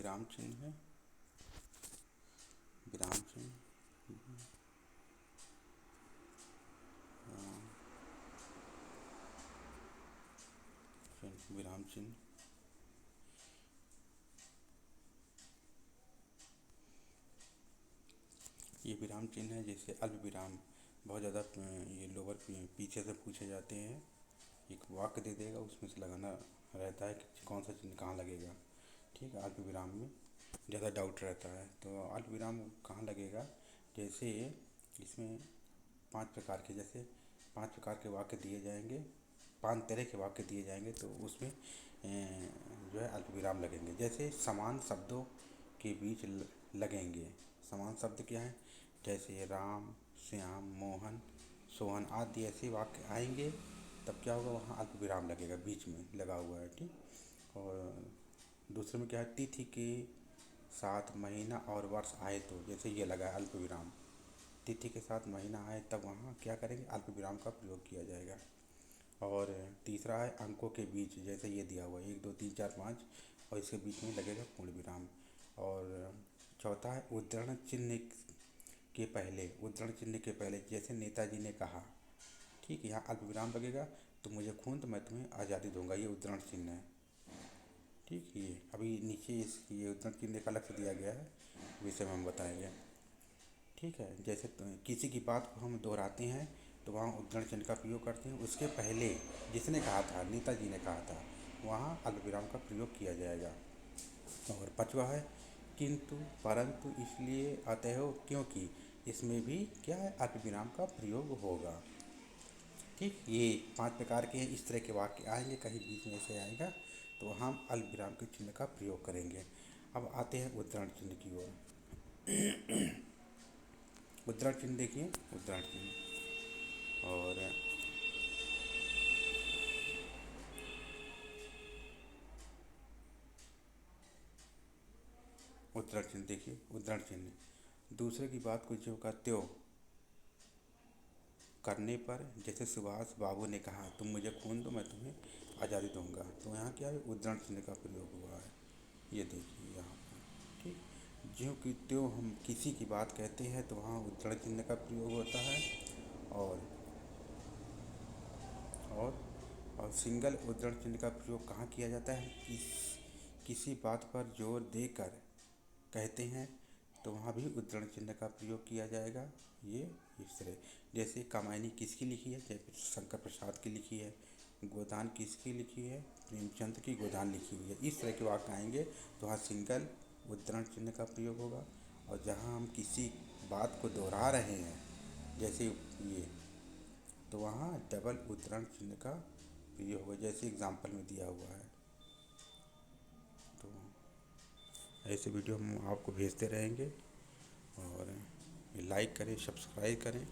विराम चिन्ह है, विराम चिन्ह, विराम चिन्ह। ये विराम चिन्ह है। जैसे अल्प विराम बहुत ज़्यादा ये लोअर पीछे से पूछे जाते हैं, एक वाक्य दे देगा, उसमें से लगाना रहता है कि कौन सा चिन्ह कहाँ लगेगा। ठीक है, अल्प विराम में ज़्यादा डाउट रहता है। तो अल्प विराम कहाँ लगेगा, जैसे इसमें 5 प्रकार के, जैसे 5 प्रकार के वाक्य दिए जाएंगे, 5 तरह के वाक्य दिए जाएंगे, तो उसमें जो है अल्प विराम लगेंगे। जैसे समान शब्दों के बीच लगेंगे। समान शब्द क्या है, जैसे राम, श्याम, मोहन, सोहन आदि ऐसे वाक्य आएंगे, तब क्या होगा, वहाँ अल्प विराम लगेगा, बीच में लगा हुआ है। ठीक। और दूसरे में क्या है, तिथि के साथ महीना और वर्ष आए तो, जैसे ये लगा है अल्प विराम, तिथि के साथ महीना आए तब वहाँ क्या करेंगे, अल्प विराम का प्रयोग किया जाएगा। और तीसरा है अंकों के बीच, जैसे ये दिया हुआ है 1 2 3 4 5, और इसके बीच में लगेगा पूर्ण विराम। और चौथा है उद्धरण चिन्ह के पहले, उद्धरण चिन्ह के पहले, जैसे नेताजी ने कहा, ठीक है, यहाँ अल्प विराम लगेगा, तो मुझे खून तो मैं तुम्हें आज़ादी दूंगा, ये उद्धरण चिन्ह है। ठीक, ये अभी नीचे ये उद्धरण चिन्ह का अलग से दिया गया है, विषय में हम बताएंगे। ठीक है, जैसे किसी की बात को हम दोहराते हैं तो वहाँ उद्धरण चिन्ह का प्रयोग करते हैं। उसके पहले जिसने कहा था, नेताजी ने कहा था, वहाँ अल्पविराम का प्रयोग किया जाएगा। और पांचवा है किंतु, परंतु, इसलिए, अतएव, क्योंकि, इसमें भी क्या है, अल्पविराम का प्रयोग होगा। ठीक, ये 5 प्रकार के हैं। इस तरह के वाक्य आएंगे, कहीं बीच में ऐसे आएगा, तो हम अल्पविराम के चिन्ह का प्रयोग करेंगे। अब आते हैं उद्धरण चिन्ह की ओर। उद्धरण चिन्ह देखिए, उद्धरण चिन्ह और उद्धरण चिन्ह देखिए, उद्धरण चिन्ह दूसरे की बात को ज्यों का त्यों करने पर, जैसे सुभाष बाबू ने कहा तुम मुझे खून दो मैं तुम्हें आज़ादी दूंगा, तो यहाँ क्या है, उद्धरण चिन्ह का प्रयोग हुआ है। ये देखिए यहाँ पर। ठीक, ज्यों की त्यों हम किसी की बात कहते हैं तो वहाँ उद्धरण चिन्ह का प्रयोग होता है। और और और सिंगल उद्धरण चिन्ह का प्रयोग कहाँ किया जाता है, किसी बात पर जोर देकर कहते हैं तो वहाँ भी उद्धरण चिन्ह का प्रयोग किया जाएगा। ये इस तरह, जैसे कामायनी किसकी लिखी है, जैसे शंकर प्रसाद की लिखी है, गोदान किसकी लिखी है, प्रेमचंद की गोदान लिखी हुई है। इस तरह के वाक्य आएंगे तो वहाँ सिंगल उद्धरण चिन्ह का प्रयोग होगा। और जहाँ हम किसी बात को दोहरा रहे हैं, जैसे ये, तो वहाँ डबल उद्धरण चिन्ह का प्रयोग होगा, जैसे एग्जाम्पल में दिया हुआ है। तो ऐसे वीडियो हम आपको भेजते रहेंगे, और लाइक करें, सब्सक्राइब करें।